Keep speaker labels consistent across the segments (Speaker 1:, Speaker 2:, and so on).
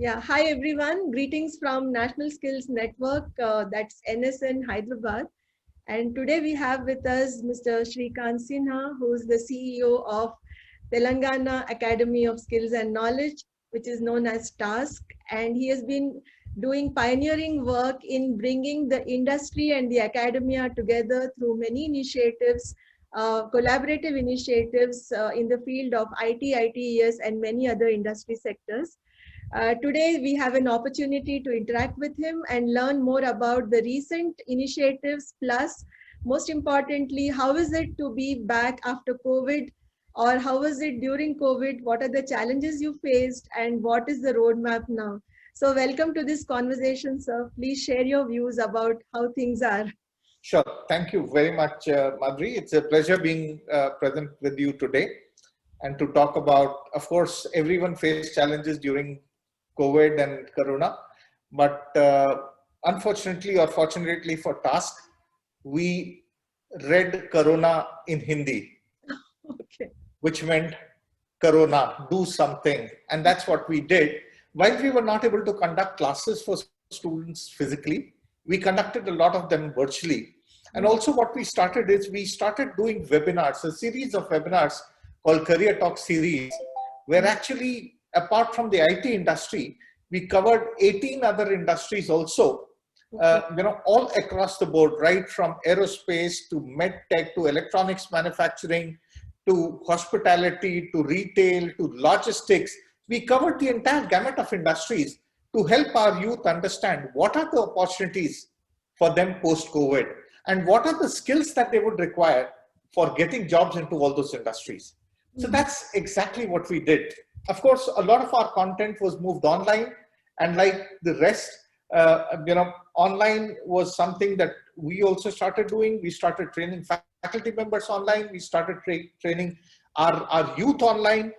Speaker 1: Yeah, hi everyone. Greetings from National Skills Network, that's NSN Hyderabad. And today we have with us Mr. Shrikant Sinha, who is the CEO of Telangana Academy of Skills and Knowledge, which is known as TASK. And he has been doing pioneering work in bringing the industry and the academia together through many initiatives, collaborative initiatives in the field of IT, ITES, and many other industry sectors. Today, we have an opportunity to interact with him and learn more about the recent initiatives, plus, most importantly, how is it to be back after COVID, or how was it during COVID? What are the challenges you faced, and what is the roadmap now? So, welcome to this conversation, sir. Please share your views about how things are.
Speaker 2: Sure. Thank you very much, Madhuri. It's a pleasure being present with you today and to talk about, of course, everyone faced challenges during COVID and Corona, but unfortunately or fortunately for TASK, we read Corona in Hindi,
Speaker 1: Okay.
Speaker 2: which meant Corona, do something. And that's what we did. While we were not able to conduct classes for students physically, we conducted a lot of them virtually. And also what we started is we started doing webinars, a series of webinars called Career Talk series, where actually, apart from the IT industry, we covered 18 other industries also, all across the board, right from aerospace to med tech to electronics manufacturing, to hospitality, to retail, to logistics. We covered the entire gamut of industries to help our youth understand what are the opportunities for them post-COVID and what are the skills that they would require for getting jobs into all those industries. So that's exactly what we did. Of course, a lot of our content was moved online, and like the rest, online was something that we also started doing. We started training faculty members online. We started training our youth online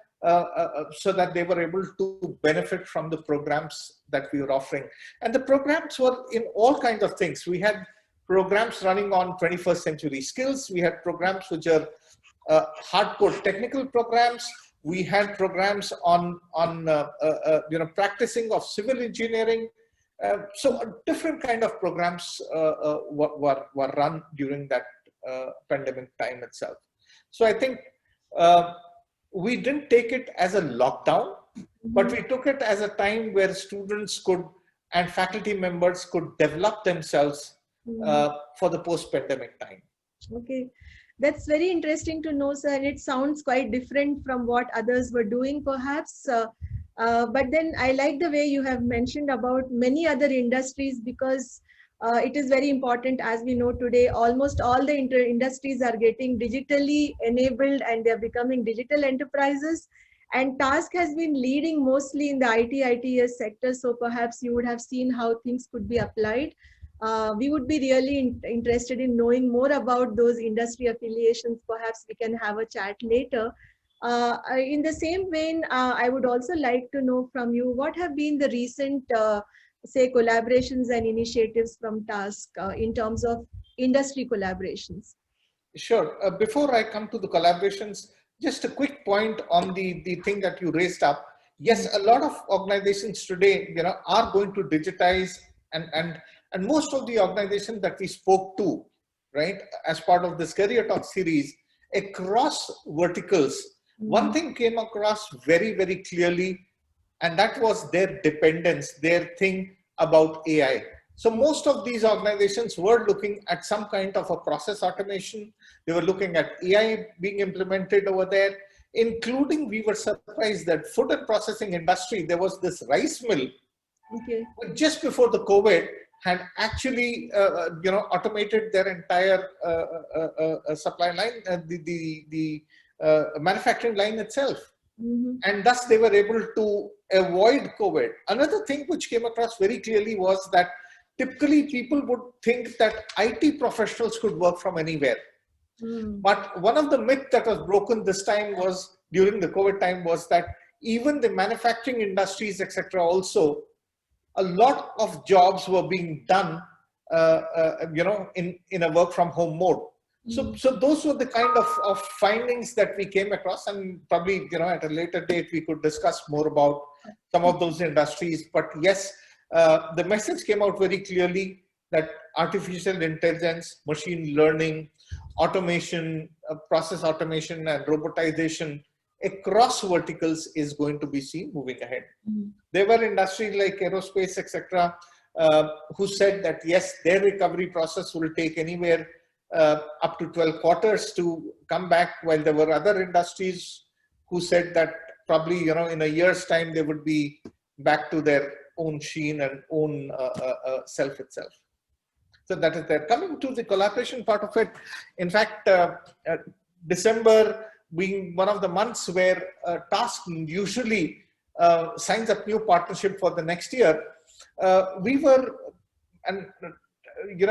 Speaker 2: so that they were able to benefit from the programs that we were offering. And the programs were in all kinds of things. We had programs running on 21st century skills. We had programs which are hardcore technical programs. We had programs on practicing of civil engineering. So a different kind of programs were run during that pandemic time itself. So I think we didn't take it as a lockdown, but we took it as a time where students could and faculty members could develop themselves for the post-pandemic time.
Speaker 1: Okay. That's very interesting to know, sir, and it sounds quite different from what others were doing, perhaps. But then I like the way you have mentioned about many other industries, because it is very important. As we know today, almost all the industries are getting digitally enabled and they're becoming digital enterprises. And TASK has been leading mostly in the IT, ITES sector. So perhaps you would have seen how things could be applied. We would be really interested in knowing more about those industry affiliations. Perhaps we can have a chat later. In the same vein, I would also like to know from you, what have been the recent, say, collaborations and initiatives from TASK in terms of industry collaborations?
Speaker 2: Sure. Before I come to the collaborations, just a quick point on the thing that you raised up. Yes, a lot of organizations today, are going to digitize, and most of the organizations that we spoke to, right, as part of this Career Talk series, across verticals, one thing came across very, very clearly, and that was their dependence, their thing about AI. So most of these organizations were looking at some kind of a process automation. They were looking at AI being implemented over there, including, we were surprised that food and processing industry, there was this rice mill, just before the COVID, had actually automated their entire supply line, the manufacturing line itself. And thus they were able to avoid COVID. Another thing which came across very clearly was that typically people would think that IT professionals could work from anywhere. But one of the myths that was broken this time was, during the COVID time, was that even the manufacturing industries, etc., also, a lot of jobs were being done, in a work from home mode. So those were the kind of findings that we came across, and probably, at a later date, we could discuss more about some of those industries. But yes, the message came out very clearly that artificial intelligence, machine learning, automation, process automation and robotization across verticals is going to be seen moving ahead. There were industries like aerospace, etc., who said that yes, their recovery process will take anywhere up to 12 quarters to come back, while there were other industries who said that probably, in a year's time, they would be back to their own sheen and own self itself. So that is there. Coming to the collaboration part of it, in fact, December being one of the months where TASC usually signs up new partnership for the next year, we were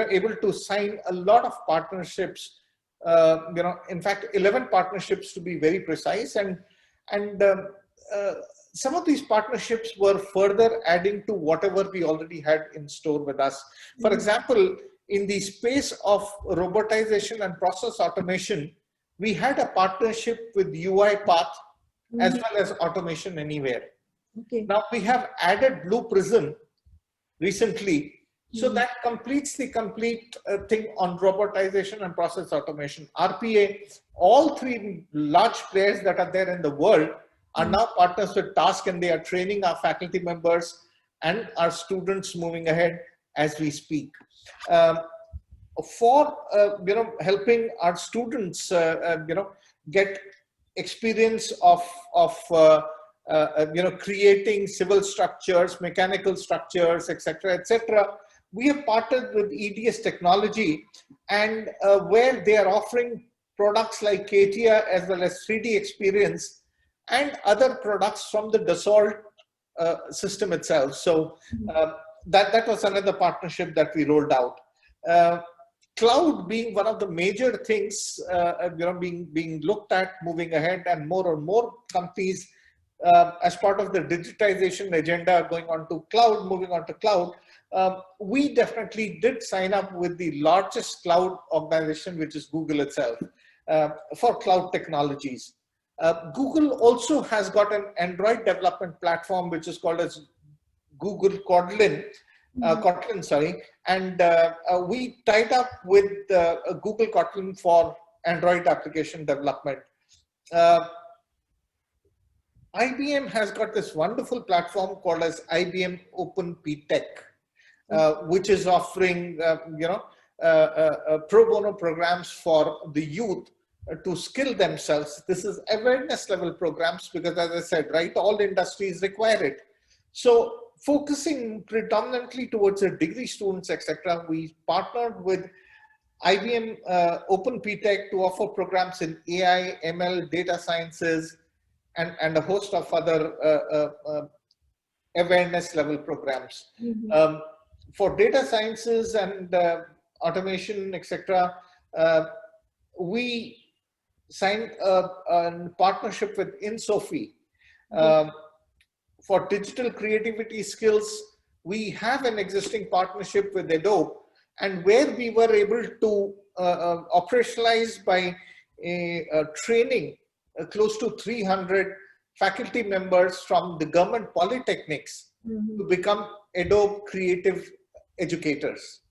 Speaker 2: able to sign a lot of partnerships. In fact, 11 partnerships to be very precise, and some of these partnerships were further adding to whatever we already had in store with us. For example, in the space of robotization and process automation, we had a partnership with UiPath as well as Automation Anywhere.
Speaker 1: Okay.
Speaker 2: Now we have added Blue Prism recently, so that completes the complete thing on robotization and process automation. RPA, all three large players that are there in the world are now partners with TASC, and they are training our faculty members and our students moving ahead as we speak. For helping our students get experience of creating civil structures, mechanical structures, etc., we have partnered with EDS Technology, and where they are offering products like CATIA as well as 3D Experience and other products from the Dassault system itself. So that was another partnership that we rolled out. Cloud being one of the major things being looked at moving ahead, and more companies as part of the digitization agenda going on to cloud, moving on to cloud. We definitely did sign up with the largest cloud organization, which is Google itself, for cloud technologies. Google also has got an Android development platform, which is called as Google Kotlin, and we tied up with Google Kotlin for Android application development. IBM has got this wonderful platform called as IBM Open PTech, which is offering pro bono programs for the youth to skill themselves. This is awareness level programs because, as I said, right, all industries require it. So focusing predominantly towards the degree students, etc., we partnered with IBM Open PTech to offer programs in AI, ML, data sciences, and a host of other awareness level programs. For data sciences and automation, etc., we signed a partnership with InSophie. For digital creativity skills, we have an existing partnership with Adobe, and where we were able to operationalize by training close to 300 faculty members from the government polytechnics to become Adobe creative educators.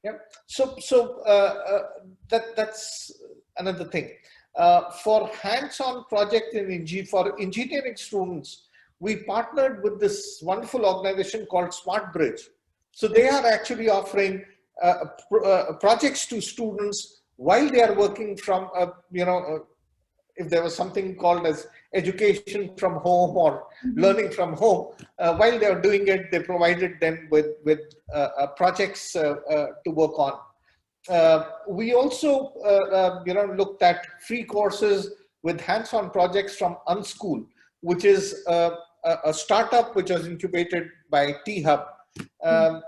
Speaker 2: Yeah. So that's another thing. For hands-on project for engineering students, we partnered with this wonderful organization called SmartBridge. So they are actually offering projects to students while they are working from, if there was something called as education from home or learning from home, while they are doing it, they provided them with projects to work on. We also looked at free courses with hands-on projects from Unschool, which is a startup which was incubated by T-Hub. And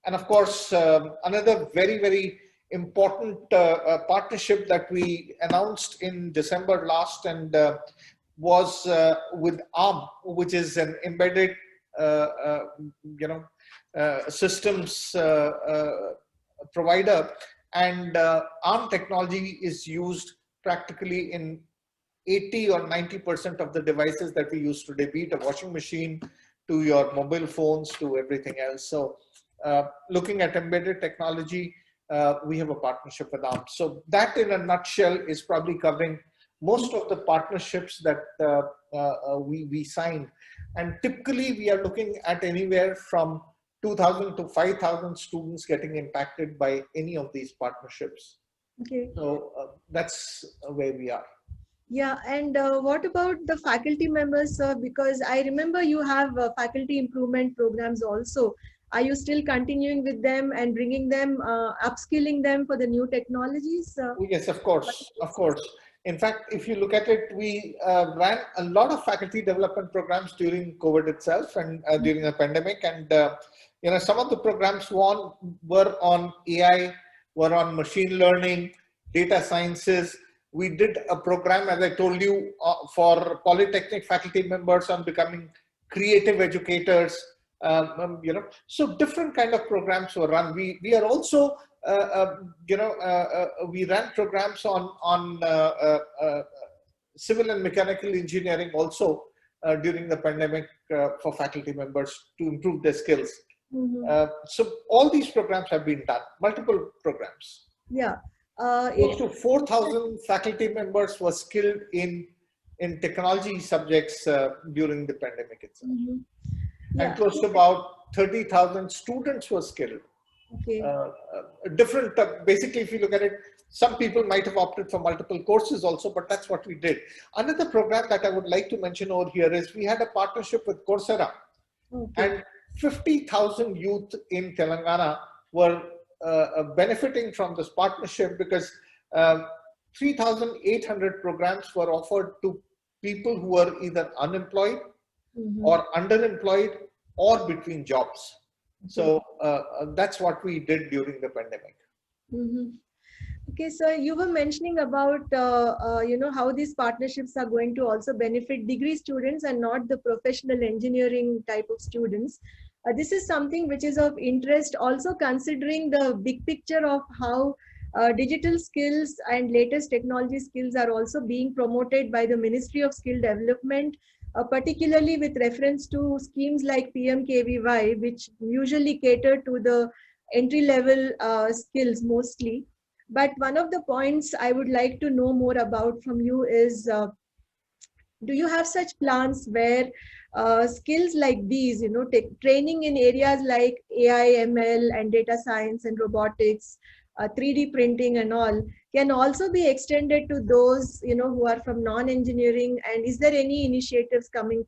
Speaker 2: of course, another very, very important partnership that we announced in December last and was with ARM, which is an embedded systems provider, and ARM technology is used practically in 80 or 90% of the devices that we use today, be it a washing machine, to your mobile phones, to everything else. So looking at embedded technology, we have a partnership with ARM. So that in a nutshell is probably covering most of the partnerships that we signed. And typically we are looking at anywhere from 2,000 to 5,000 students getting impacted by any of these partnerships.
Speaker 1: Okay.
Speaker 2: So that's where we are.
Speaker 1: Yeah, and what about the faculty members, sir? Because I remember you have faculty improvement programs also. Are you still continuing with them and bringing them, upskilling them for the new technologies?
Speaker 2: Yes, of course, of course. In fact, if you look at it, we ran a lot of faculty development programs during COVID itself and during the pandemic. And some of the programs were on AI, were on machine learning, data sciences. We did a program, as I told you, for polytechnic faculty members on becoming creative educators. So different kind of programs were run. We are also we ran programs on civil and mechanical engineering also during the pandemic for faculty members to improve their skills. So all these programs have been done, multiple programs.
Speaker 1: Yeah.
Speaker 2: Close to 4,000 faculty members were skilled in technology subjects during the pandemic itself.
Speaker 1: Yeah.
Speaker 2: And close to about 30,000 students were skilled.
Speaker 1: Okay.
Speaker 2: Different, basically, if you look at it, some people might have opted for multiple courses also, but that's what we did. Another program that I would like to mention over here is we had a partnership with Coursera. Okay. And 50,000 youth in Telangana were benefiting from this partnership because 3,800 programs were offered to people who were either unemployed or underemployed or between jobs. So that's what we did during the pandemic.
Speaker 1: Okay, so you were mentioning about how these partnerships are going to also benefit degree students and not the professional engineering type of students. This is something which is of interest, also considering the big picture of how digital skills and latest technology skills are also being promoted by the Ministry of Skill Development, particularly with reference to schemes like PMKVY, which usually cater to the entry-level skills mostly. But one of the points I would like to know more about from you is, do you have such plans where skills like these, training in areas like AI, ML, and data science and robotics, 3D printing and all, can also be extended to those, who are from non-engineering? And is there any initiatives coming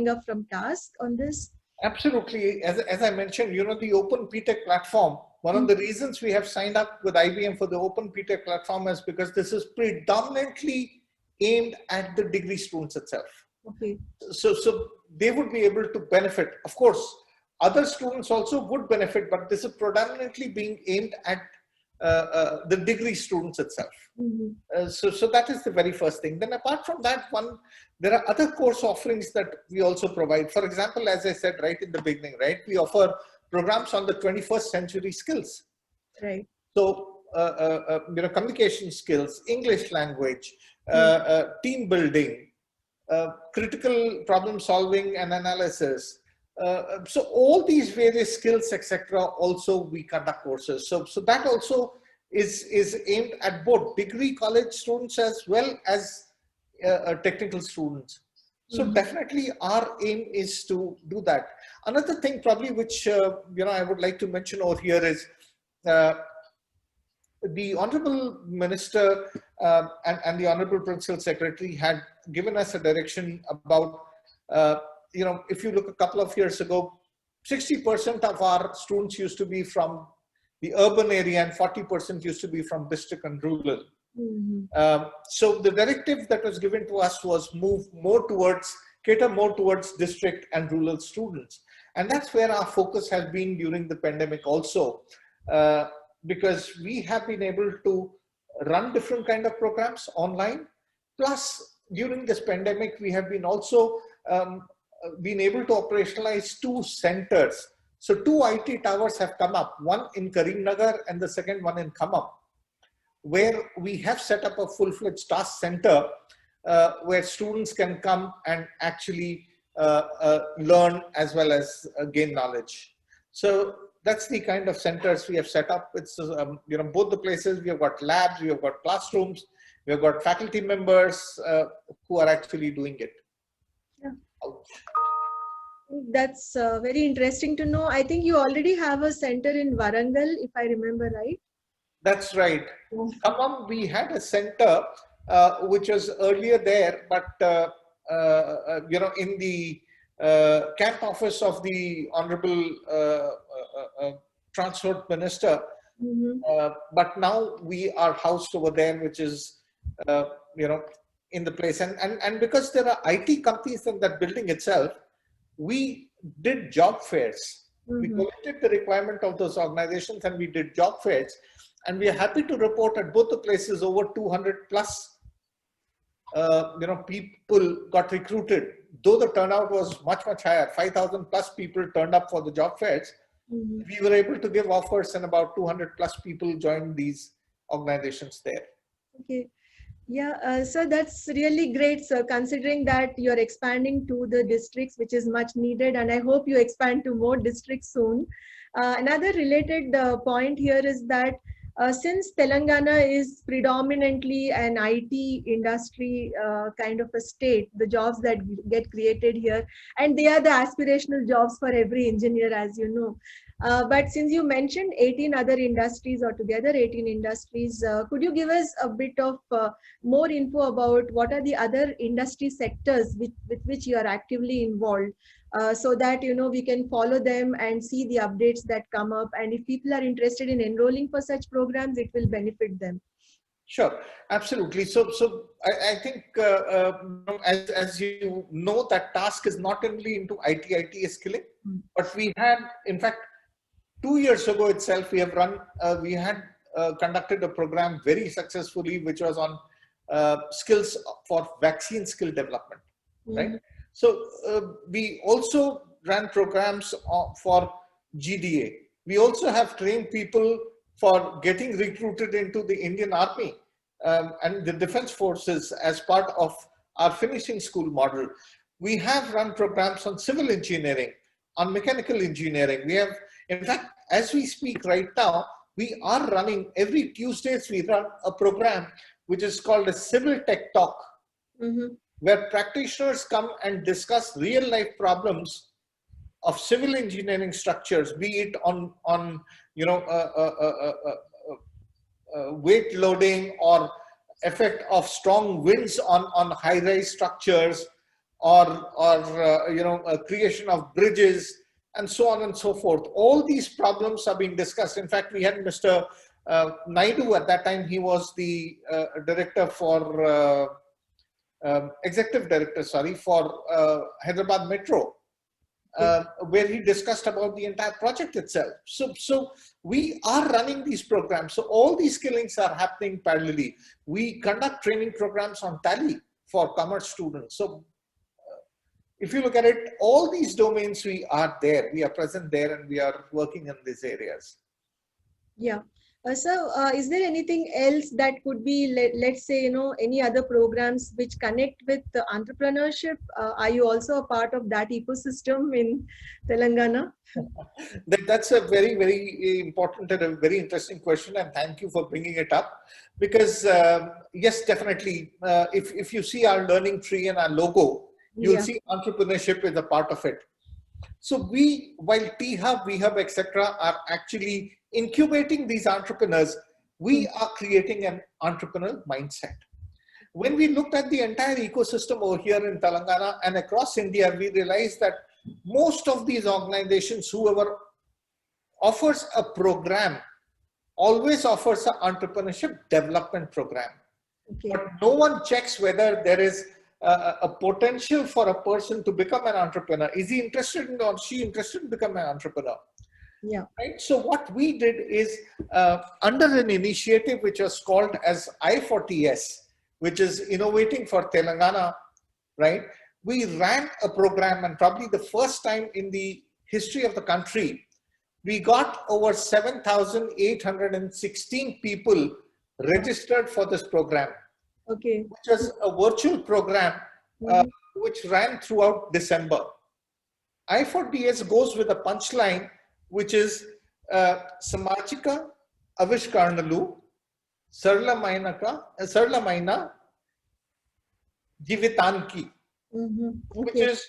Speaker 1: up from TASC on this?
Speaker 2: Absolutely. As I mentioned, the Open PTech platform, one of the reasons we have signed up with IBM for the Open PTech platform is because this is predominantly aimed at the degree students itself. Okay. So they would be able to benefit. Of course, other students also would benefit, but this is predominantly being aimed at the degree students itself. So that is the very first thing. Then apart from that, there are other course offerings that we also provide. For example, as I said right in the beginning, right, we offer programs on the 21st century skills. Right. So communication skills, English language, team building, critical problem solving and analysis. So all these various skills, etc., also we conduct courses. So that also is aimed at both degree college students as well as technical students. So definitely our aim is to do that. Another thing probably which I would like to mention over here is the Honorable Minister and the Honorable Principal Secretary had given us a direction about if you look a couple of years ago, 60% of our students used to be from the urban area and 40% used to be from district and rural. So the directive that was given to us was cater more towards district and rural students. And that's where our focus has been during the pandemic also, because we have been able to run different kind of programs online. Plus, during this pandemic, we have been also been able to operationalize 2 centers. So 2 IT towers have come up, one in Karimnagar and the second one in Khammam. where we have set up a full-fledged task center where students can come and actually learn as well as gain knowledge. So that's the kind of centers we have set up. It's both the places. We have got labs, we have got classrooms, we have got faculty members who are actually doing it.
Speaker 1: Yeah. That's very interesting to know. I think you already have a center in Warangal, if I remember right.
Speaker 2: That's right. Khammam, we had a center which was earlier there, but in the camp office of the Honorable Transport Minister. But now we are housed over there, which is in the place, and because there are IT companies in that building itself, we did job fairs. We collected the requirement of those organizations and we did job fairs, and we are happy to report at both the places over 200 plus people got recruited, though the turnout was much higher. 5,000 plus people turned up for the job fairs. We were able to give offers and about 200 plus people joined these organizations there.
Speaker 1: Okay. Yeah, so that's really great, sir, considering that you're expanding to the districts, which is much needed, and I hope you expand to more districts soon. Another related point here is that since Telangana is predominantly an IT industry kind of a state, the jobs that get created here, and they are the aspirational jobs for every engineer, as you know. But since you mentioned 18 other industries altogether, 18 industries, could you give us a bit of more info about what are the other industry sectors with which you are actively involved, so that we can follow them and see the updates that come up, and if people are interested in enrolling for such programs, it will benefit them.
Speaker 2: Sure, absolutely. So I think as you know, that task is not only into IT skilling, but we had, in fact, 2 years ago itself, we had conducted a program very successfully, which was on skills for vaccine skill development, right? So we also ran programs for GDA. We also have trained people for getting recruited into the Indian Army and the Defense Forces as part of our finishing school model. We have run programs on civil engineering, on mechanical engineering. We have, in fact, as we speak right now, we are running, every Tuesdays we run a program which is called a Civil Tech Talk, where practitioners come and discuss real life problems of civil engineering structures, be it on weight loading or effect of strong winds on high-rise structures, or creation of bridges, and so on and so forth. All these problems are being discussed. In fact, we had Mr. Naidu at that time. He was the director for executive director, for Hyderabad Metro, where he discussed about the entire project itself. So we are running these programs. So all these skillings are happening parallelly. We conduct training programs on Tally for commerce students. So if you look at it, all these domains, we are there, we are present there, and we are working in these areas.
Speaker 1: Yeah. So is there anything else that could be, let's say, any other programs which connect with the entrepreneurship? Are you also a part of that ecosystem in Telangana?
Speaker 2: That's a very, very important and a very interesting question, and thank you for bringing it up. Because yes, definitely, if you see our learning tree and our logo, you'll see entrepreneurship is a part of it. So while T-Hub, V-Hub, etc., are actually incubating these entrepreneurs, we are creating an entrepreneurial mindset. When we looked at the entire ecosystem over here in Telangana and across India, we realized that most of these organizations, whoever offers a program, always offers an entrepreneurship development program. But no one checks whether there is a potential for a person to become an entrepreneur. Is he interested in, or she interested in becoming an entrepreneur?
Speaker 1: Yeah.
Speaker 2: Right. So what we did is under an initiative which was called as I40S, which is Innovating for Telangana, right? We ran a program, and probably the first time in the history of the country, we got over 7,816 people registered for this program,
Speaker 1: Okay.
Speaker 2: which was a virtual program which ran throughout December. I4DS goes with a punchline, which is Samajika Avishkarnalu Sarla Maina Jivitanki, which
Speaker 1: Okay.
Speaker 2: is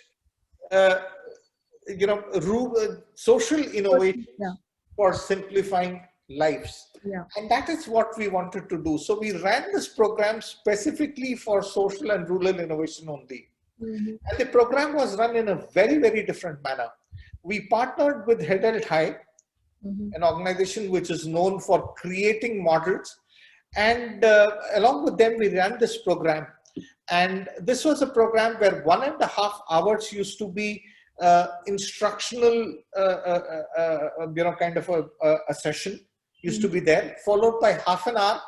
Speaker 2: social innovation
Speaker 1: Yeah.
Speaker 2: for simplifying lives.
Speaker 1: Yeah.
Speaker 2: And that is what we wanted to do. So we ran this program specifically for social and rural innovation only. And the program was run in a very, very different manner. We partnered with Head High, an organization which is known for creating models. And along with them, we ran this program. And this was a program where 1.5 hours used to be instructional, kind of a session used to be there, followed by half an hour,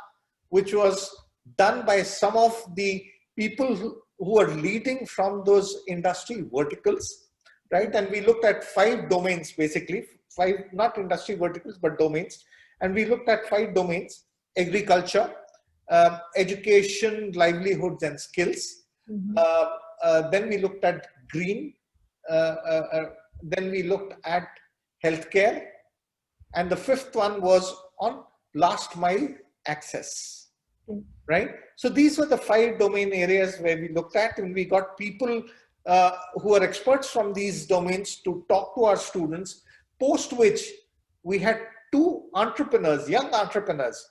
Speaker 2: which was done by some of the people who are leading from those industry verticals, right? And we looked at 5 domains, basically, 5, not industry verticals, but domains. And we looked at 5 domains: agriculture, education, livelihoods, and skills. Then we looked at green. Then we looked at healthcare. And the 5th one was on last mile access, right? So these were the 5 domain areas where we looked at, and we got people who are experts from these domains to talk to our students, post which we had 2 entrepreneurs, young entrepreneurs,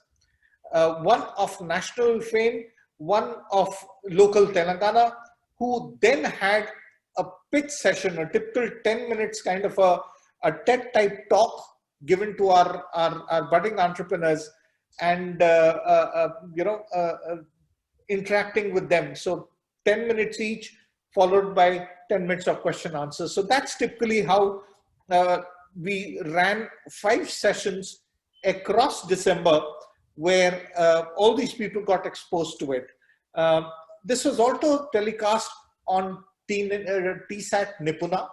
Speaker 2: one of national fame, one of local Telangana, who then had a pitch session, a typical 10 minutes kind of a TED type talk given to our budding entrepreneurs, and interacting with them. So 10 minutes each, followed by 10 minutes of question answers. So that's typically how we ran 5 sessions across December, where all these people got exposed to it. This was also telecast on TSAT Nipuna,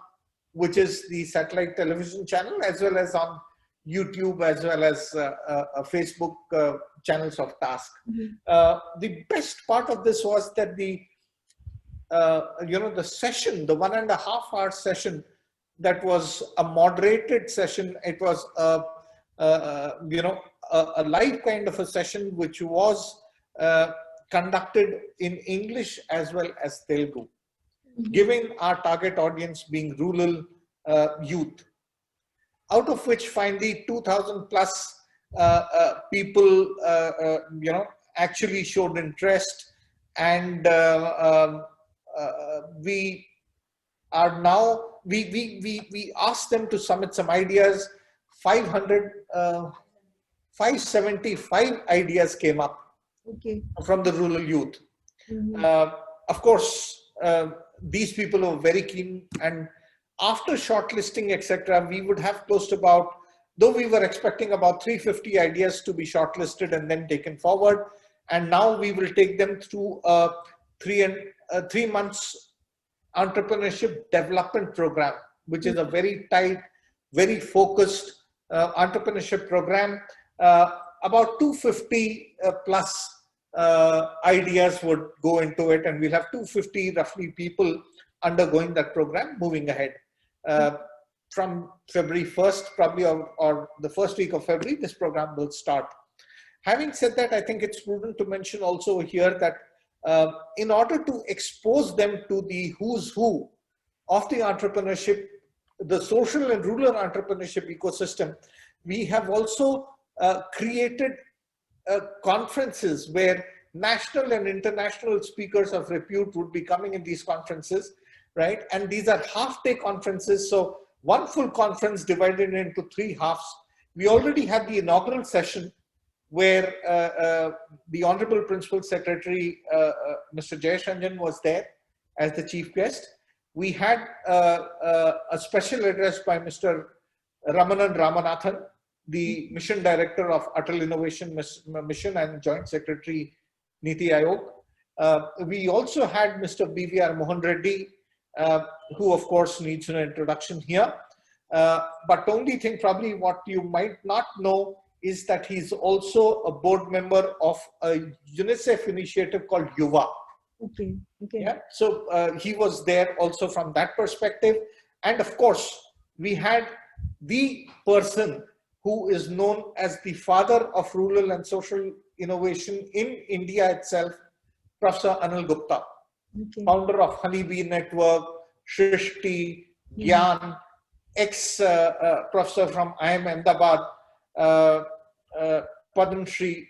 Speaker 2: which is the satellite television channel, as well as on YouTube, as well as Facebook channels of Task. The best part of this was that the session, the 1.5 hour session, that was a moderated session. It was a live kind of a session, which was conducted in English as well as Telugu, giving our target audience being rural youth, out of which finally 2,000 plus people, actually showed interest. And we are now, we asked them to submit some ideas. 575 ideas came up from the rural youth. Of course, these people were very keen, and after shortlisting, etc., we would have close to about, though we were expecting about 350 ideas to be shortlisted and then taken forward, and now we will take them through a 3 months entrepreneurship development program, which is a very tight, very focused entrepreneurship program. About 250 plus ideas would go into it, and we'll have 250 roughly people undergoing that program moving ahead. From February 1st, probably, or the first week of February, this program will start. Having said that, I think it's prudent to mention also here that in order to expose them to the who's who of the entrepreneurship, the social and rural entrepreneurship ecosystem, we have also created conferences where national and international speakers of repute would be coming in these conferences, right? And these are half-day conferences, so one full conference divided into 3 halves. We already had the inaugural session where the Honorable Principal Secretary, Mr. Jayesh Ranjan, was there as the chief guest. We had a special address by Mr. Ramanan Ramanathan, the Mission Director of Atal Innovation Mission and Joint Secretary, Niti Aayog. We also had Mr. BVR Mohan Reddy, who of course needs an introduction here. But the only thing probably what you might not know is that he's also a board member of a UNICEF initiative called Yuva.
Speaker 1: Okay. Okay.
Speaker 2: Yeah. So he was there also from that perspective. And of course, we had the person who is known as the father of rural and social innovation in India itself, Professor Anil Gupta,
Speaker 1: Okay.
Speaker 2: founder of Honeybee Network, Shrishti, Gyan, ex-professor from IIM Ahmedabad, Padma Shri,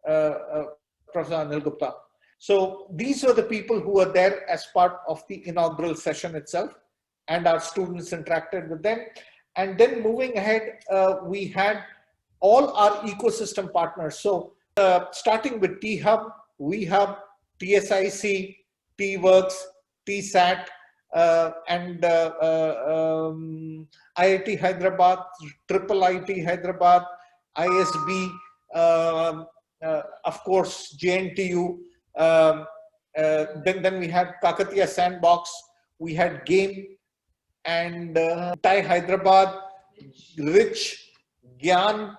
Speaker 2: Professor Anil Gupta. So these were the people who were there as part of the inaugural session itself, and our students interacted with them. And then moving ahead, we had all our ecosystem partners. So starting with T-Hub, WeHub, TSIC, T-Works, TSAT, and IIT Hyderabad, Triple IT Hyderabad, ISB, of course, JNTU. Then we had Kakatiya Sandbox, we had GAME, and TIE Hyderabad, Rich, Gyan,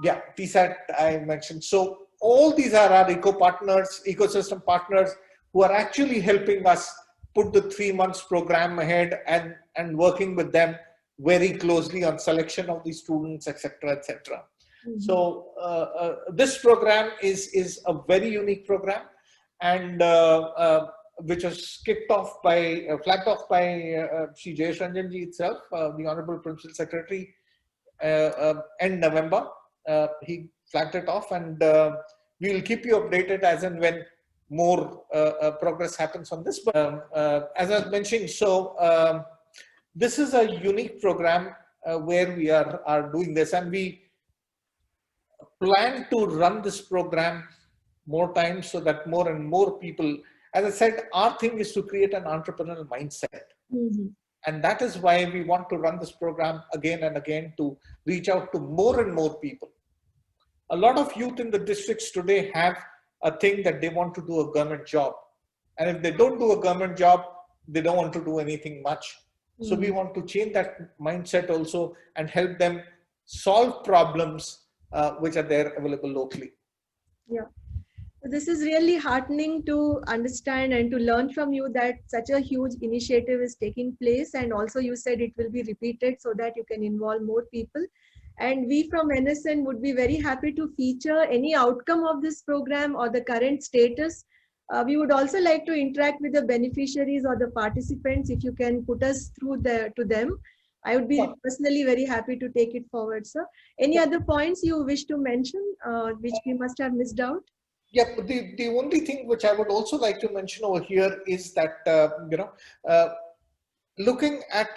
Speaker 2: yeah, TSAT I mentioned. So all these are our ecosystem partners who are actually helping us put the 3 months program ahead and working with them very closely on selection of the students, etc., etc. Mm-hmm. So this program is a very unique program, and which was flagged off by Shri Jayesh Ranjan ji itself, the Honorable Principal Secretary, end November. He flagged it off, and we will keep you updated as and when more progress happens on this. But as I was mentioning, so this is a unique program where we are doing this, and we plan to run this program more times so that more and more people, as I said, our thing is to create an entrepreneurial mindset. Mm-hmm. And that is why we want to run this program again and again, to reach out to more and more people. A lot of youth in the districts today have a thing that they want to do a government job. And if they don't do a government job, they don't want to do anything much. Mm-hmm. So we want to change that mindset also and help them solve problems which are there available locally.
Speaker 1: Yeah. This is really heartening to understand and to learn from you that such a huge initiative is taking place, and also you said it will be repeated so that you can involve more people. And we from NSN would be very happy to feature any outcome of this program or the current status. We would also like to interact with the beneficiaries or the participants. If you can put us through to them, I would be personally very happy to take it forward, sir. Any other points you wish to mention, which we must have missed out?
Speaker 2: Yeah, but the only thing which I would also like to mention over here is that, looking at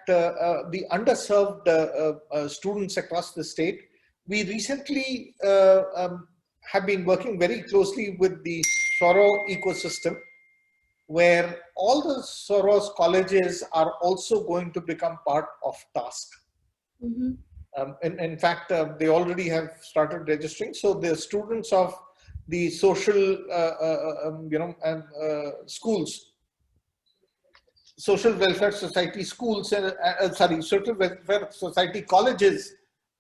Speaker 2: the underserved students across the state, we recently have been working very closely with the Soro ecosystem, where all the Soros colleges are also going to become part of TASK. Mm-hmm. In fact, they already have started registering. So the students of the social, schools, social welfare society schools, social welfare society colleges,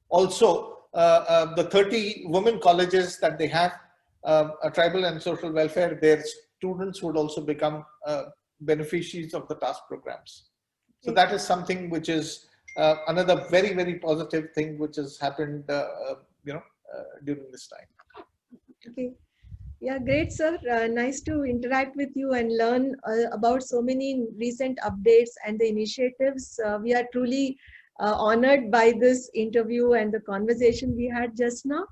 Speaker 2: also the 30 women colleges that they have, tribal and social welfare, their students would also become beneficiaries of the TASK programs. So that is something which is another very, very positive thing which has happened, during this time.
Speaker 1: Okay. Yeah, great, sir. Nice to interact with you and learn about so many recent updates and the initiatives. We are truly honored by this interview and the conversation we had just now.